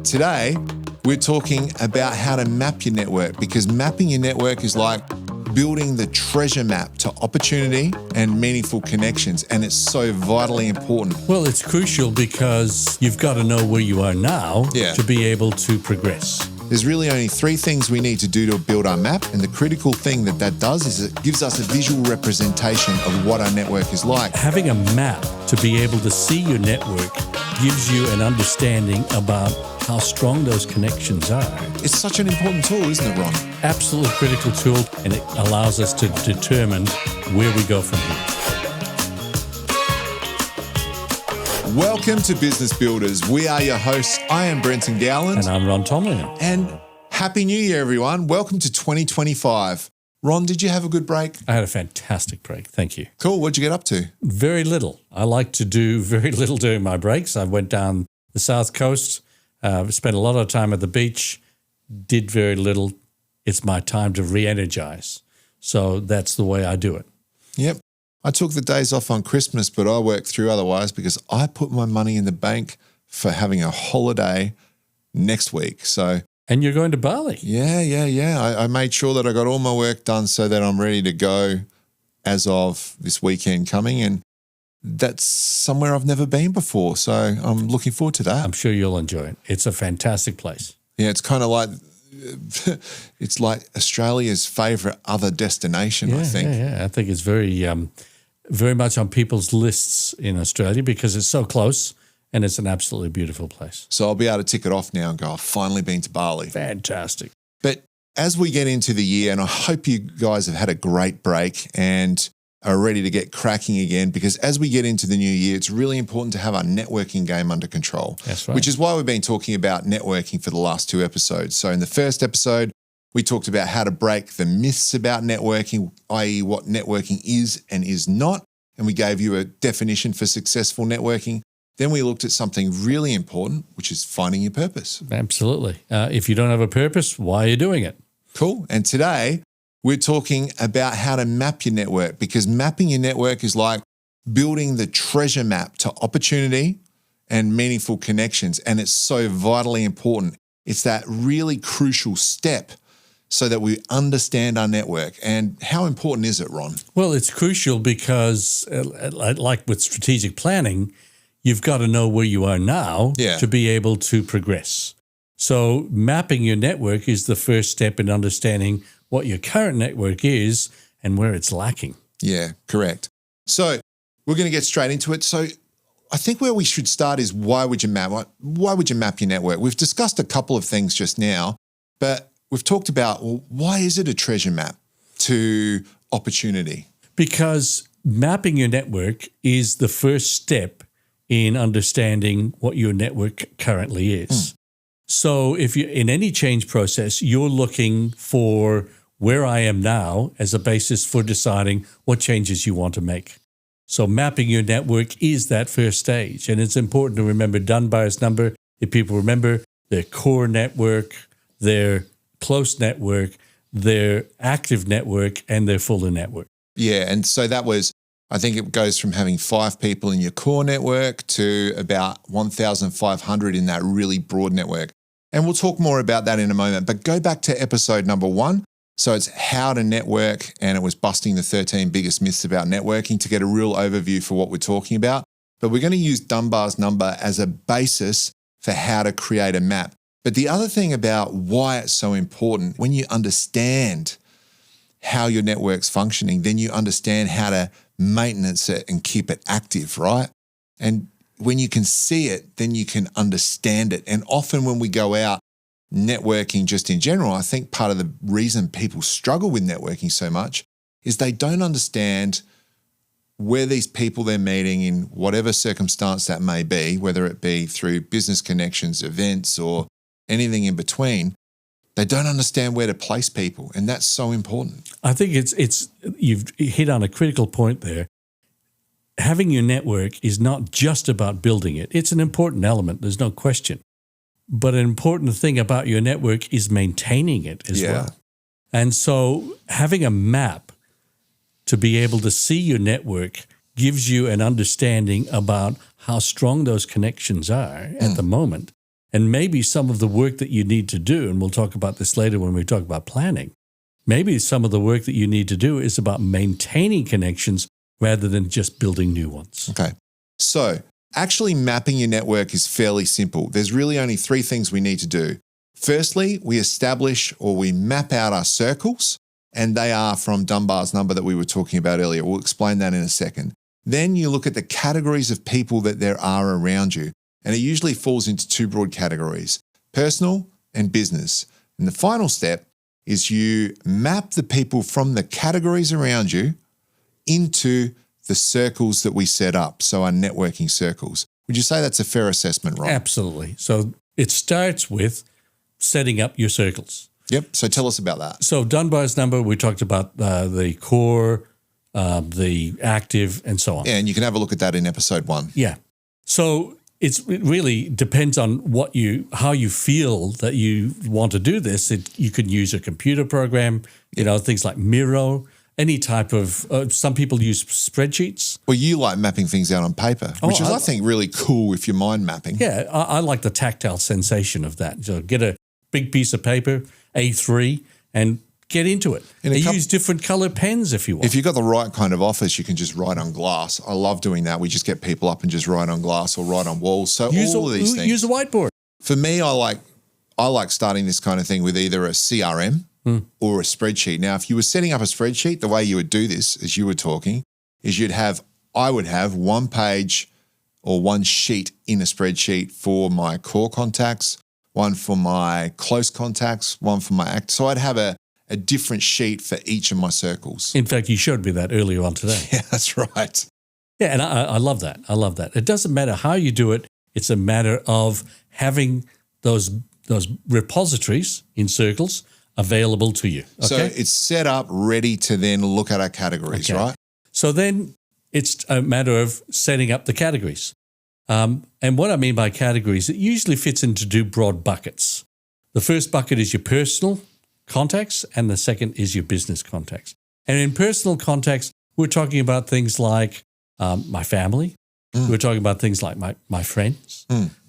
Today, we're talking about how to map your network, because mapping your network is like building the treasure map to opportunity and meaningful connections, and it's so vitally important. Well, it's crucial because you've got to know where you are now to be able to progress. There's really only three things we need to do to build our map, and the critical thing that does is it gives us a visual representation of what our network is like. Having a map to be able to see your network gives you an understanding about how strong those connections are. It's such an important tool, isn't it, Ron? Absolutely critical tool, and it allows us to determine where we go from here. Welcome to Business Builders. We are your hosts. I am Brenton Gowland. And I'm Ron Tomlin. And Happy New Year, everyone. Welcome to 2025. Ron, did you have a good break? I had a fantastic break. Thank you. Cool. What'd you get up to? Very little. I like to do very little during my breaks. I went down the South Coast, spent a lot of time at the beach, did very little. It's my time to re-energize. So that's the way I do it. Yep. I took the days off on Christmas, but I worked through otherwise because I put my money in the bank for having a holiday next week. And you're going to Bali? Yeah. I made sure that I got all my work done so that I'm ready to go as of this weekend coming. And that's somewhere I've never been before. So I'm looking forward to that. I'm sure you'll enjoy it. It's a fantastic place. Yeah, it's kind of like, it's like Australia's favourite other destination, I think. Yeah. I think it's very much on people's lists in Australia because it's so close and it's an absolutely beautiful place. So I'll be able to tick it off now and go, I've finally been to Bali. Fantastic. But as we get into the year, and I hope you guys have had a great break and are ready to get cracking again, because as we get into the new year, it's really important to have our networking game under control. That's right. Which is why we've been talking about networking for the last two episodes. So in the first episode, we talked about how to break the myths about networking, i.e. what networking is and is not. And we gave you a definition for successful networking. Then we looked at something really important, which is finding your purpose. Absolutely. If you don't have a purpose, why are you doing it? Cool. And today we're talking about how to map your network, because mapping your network is like building the treasure map to opportunity and meaningful connections. And it's so vitally important. It's that really crucial step so that we understand our network. And how important is it, Ron? Well, it's crucial because like with strategic planning, you've got to know where you are now to be able to progress. So mapping your network is the first step in understanding what your current network is and where it's lacking. Yeah, correct. So we're going to get straight into it. So I think where we should start is why would you map your network? We've discussed a couple of things just now, but we've talked about, well, why is it a treasure map to opportunity? Because mapping your network is the first step in understanding what your network currently is. So if you're in any change process, you're looking for where I am now as a basis for deciding what changes you want to make. So mapping your network is that first stage. And it's important to remember Dunbar's number. If people remember their core network, their close network, their active network, and their fuller network. Yeah, and so that was, I think it goes from having 5 people in your core network to about 1,500 in that really broad network. And we'll talk more about that in a moment. But go back to episode number 1. So it's how to network, and it was busting the 13 biggest myths about networking to get a real overview for what we're talking about. But we're going to use Dunbar's number as a basis for how to create a map. But the other thing about why it's so important, when you understand how your network's functioning, then you understand how to maintenance it and keep it active, right? And when you can see it, then you can understand it. And often when we go out networking just in general, I think part of the reason people struggle with networking so much is they don't understand where these people they're meeting in whatever circumstance that may be, whether it be through business connections, events, or anything in between. They don't understand where to place people, and that's so important. I think it's you've hit on a critical point there. Having your network is not just about building it. It's an important element, there's no question. But an important thing about your network is maintaining it as well. And so having a map to be able to see your network gives you an understanding about how strong those connections are at the moment. And maybe some of the work that you need to do, and we'll talk about this later when we talk about planning, maybe some of the work that you need to do is about maintaining connections rather than just building new ones. Okay. So actually mapping your network is fairly simple. There's really only 3 things we need to do. Firstly, we establish or we map out our circles, and they are from Dunbar's number that we were talking about earlier. We'll explain that in a second. Then you look at the categories of people that there are around you, and it usually falls into 2 broad categories, personal and business. And the final step is you map the people from the categories around you into the circles that we set up, so our networking circles. Would you say that's a fair assessment, Ron? Absolutely. So it starts with setting up your circles. Yep. So tell us about that. So Dunbar's number, we talked about the core, the active, and so on. Yeah, and you can have a look at that in episode 1. Yeah. So it really depends on how you feel that you want to do this. You could use a computer program, things like Miro, any type of, some people use spreadsheets. Well, you like mapping things out on paper, which is, I think, really cool if you're mind mapping. Yeah, I like the tactile sensation of that. So get a big piece of paper, A3, and get into it. And use different color pens if you want. If you've got the right kind of office, you can just write on glass. I love doing that. We just get people up and just write on glass or write on walls. So all of these things. Use a whiteboard. For me, I like starting this kind of thing with either a CRM or a spreadsheet. Now, if you were setting up a spreadsheet, the way you would do this, as you were talking, is I would have 1 page or 1 sheet in a spreadsheet for my core contacts, 1 for my close contacts, 1 for my So I'd have a different sheet for each of my circles. In fact, you showed me that earlier on today. Yeah, that's right. Yeah, and I love that. I love that. It doesn't matter how you do it. It's a matter of having those repositories in circles available to you. Okay? So it's set up, ready to then look at our categories, right? So then it's a matter of setting up the categories. And what I mean by categories, it usually fits into 2 broad buckets. The first bucket is your personal contacts, and the second is your business contacts. And in personal contacts, we're talking about things like my family. We're talking about things like my friends.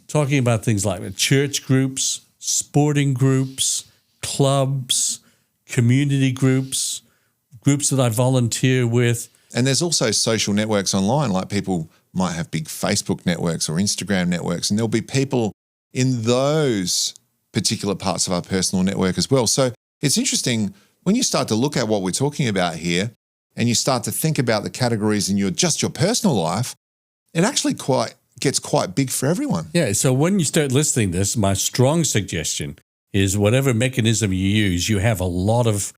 Talking about things like church groups, sporting groups, clubs, community groups that I volunteer with. And there's also social networks online, like people might have big Facebook networks or Instagram networks, and there'll be people in those particular parts of our personal network as well. So it's interesting when you start to look at what we're talking about here and you start to think about the categories in your personal life, it actually gets quite big for everyone. Yeah, so when you start listing this, my strong suggestion is whatever mechanism you use, you have a lot of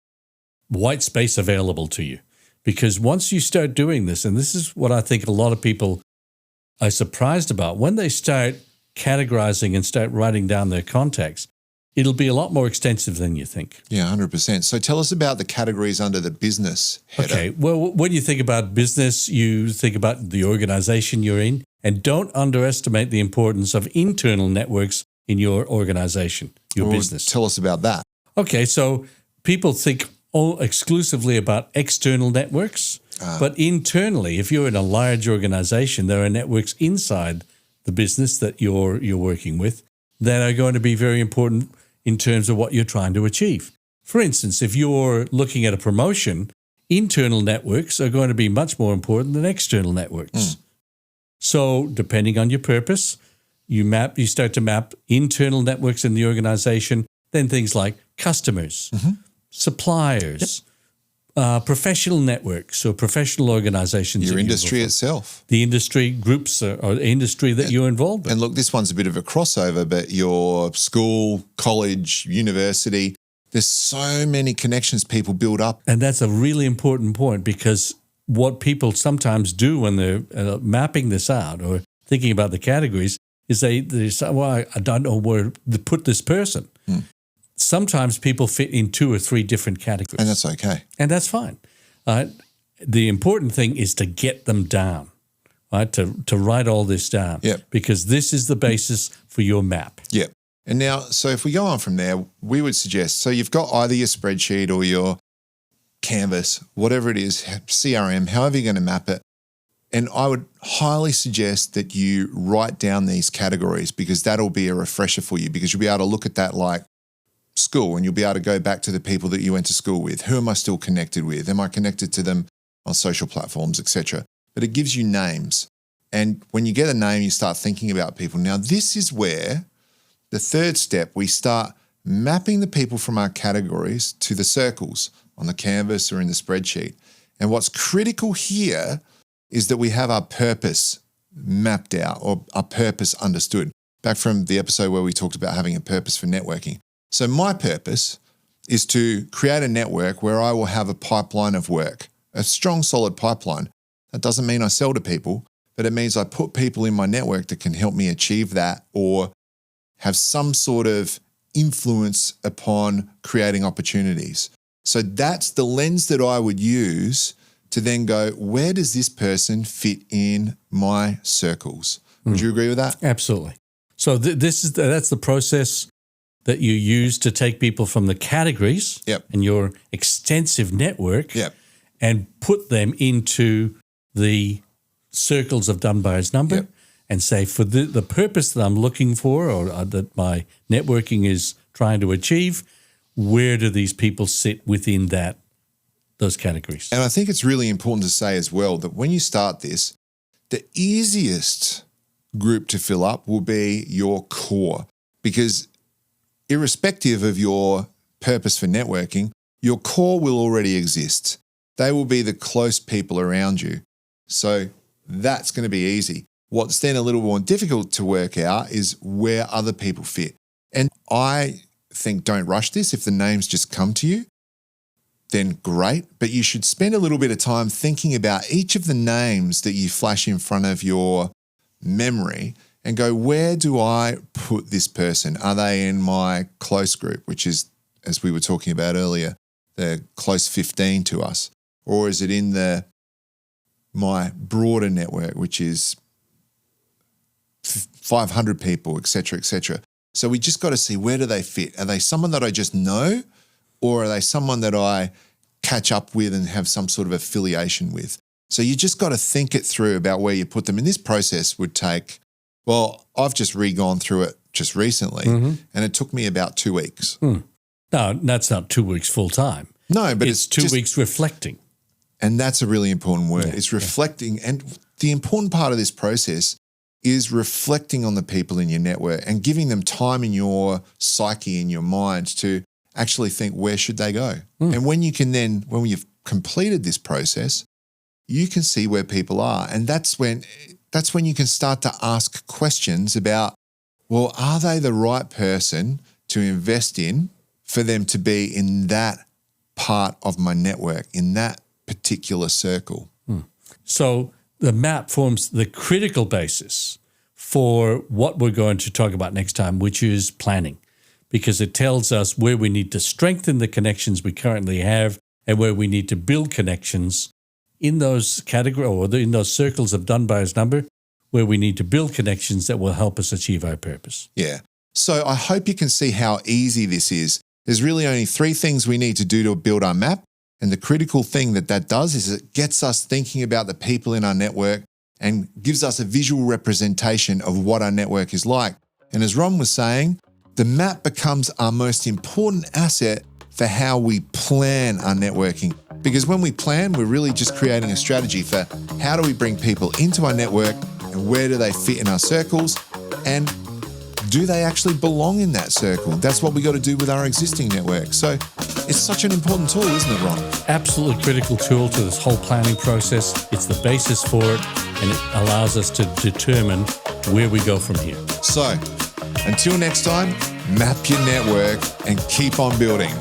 white space available to you. Because once you start doing this, and this is what I think a lot of people are surprised about, when they start categorizing and start writing down their contacts, it'll be a lot more extensive than you think. Yeah, 100%. So tell us about the categories under the business header. Okay, well, when you think about business, you think about the organization you're in, and don't underestimate the importance of internal networks in your organization, your business. Tell us about that. Okay, so people think exclusively about external networks, but internally, if you're in a large organization, there are networks inside the business that you're working with that are going to be very important in terms of what you're trying to achieve. For instance, if you're looking at a promotion, internal networks are going to be much more important than external networks. So depending on your purpose, you start to map internal networks in the organization, then things like customers, suppliers, professional networks or professional organizations. Your industry itself. The industry groups or industry that you're involved in. And look, this one's a bit of a crossover, but your school, college, university, there's so many connections people build up. And that's a really important point, because what people sometimes do when they're mapping this out or thinking about the categories is they say, well, I don't know where to put this person. Sometimes people fit in 2 or 3 different categories. And that's okay. And that's fine. The important thing is to get them down, right? To write all this down. Yep. Because this is the basis for your map. Yep. And now, so if we go on from there, we would suggest, so you've got either your spreadsheet or your Canvas, whatever it is, CRM, however you're going to map it. And I would highly suggest that you write down these categories, because that'll be a refresher for you, because you'll be able to look at that like school, and you'll be able to go back to the people that you went to school with. Who am I still connected with? Am I connected to them on social platforms, etc.? But it gives you names. And when you get a name, you start thinking about people. Now, this is where the third step, we start mapping the people from our categories to the circles on the canvas or in the spreadsheet. And what's critical here is that we have our purpose mapped out, or our purpose understood. Back from the episode where we talked about having a purpose for networking. So my purpose is to create a network where I will have a pipeline of work, a strong, solid pipeline. That doesn't mean I sell to people, but it means I put people in my network that can help me achieve that, or have some sort of influence upon creating opportunities. So that's the lens that I would use to then go, where does this person fit in my circles? Would you agree with that? Absolutely. So that's the process that you use to take people from the categories and your extensive network and put them into the circles of Dunbar's number and say, for the purpose that I'm looking for, or that my networking is trying to achieve, where do these people sit within those categories? And I think it's really important to say as well that when you start this, the easiest group to fill up will be your core, because irrespective of your purpose for networking, your core will already exist. They will be the close people around you. So that's going to be easy. What's then a little more difficult to work out is where other people fit. And I think don't rush this. If the names just come to you, then great. But you should spend a little bit of time thinking about each of the names that you flash in front of your memory and go, where do I put this person? Are they in my close group, which is, as we were talking about earlier, the close 15 to us? Or is it in my broader network, which is 500 people, et cetera, et cetera? So we just got to see, where do they fit? Are they someone that I just know, or are they someone that I catch up with and have some sort of affiliation with? So you just got to think it through about where you put them. And this process would take, well, I've just gone through it just recently, and it took me about 2 weeks. No, that's not 2 weeks full time. No, but it's 2 weeks reflecting. And that's a really important word. It's reflecting. And the important part of this process is reflecting on the people in your network and giving them time in your psyche, in your mind, to actually think, where should they go? And when you've completed this process, you can see where people are. And that's when you can start to ask questions about, well, are they the right person to invest in for them to be in that part of my network, in that particular circle? So the map forms the critical basis for what we're going to talk about next time, which is planning, because it tells us where we need to strengthen the connections we currently have and where we need to build connections in those categories, or in those circles of Dunbar's number, where we need to build connections that will help us achieve our purpose. Yeah. So I hope you can see how easy this is. There's really only 3 things we need to do to build our map. And the critical thing that does is it gets us thinking about the people in our network and gives us a visual representation of what our network is like. And as Ron was saying, the map becomes our most important asset for how we plan our networking. Because when we plan, we're really just creating a strategy for how do we bring people into our network and where do they fit in our circles, and do they actually belong in that circle? That's what we got to do with our existing network. So it's such an important tool, isn't it, Ron? Absolutely critical tool to this whole planning process. It's the basis for it, and it allows us to determine where we go from here. So until next time, map your network and keep on building.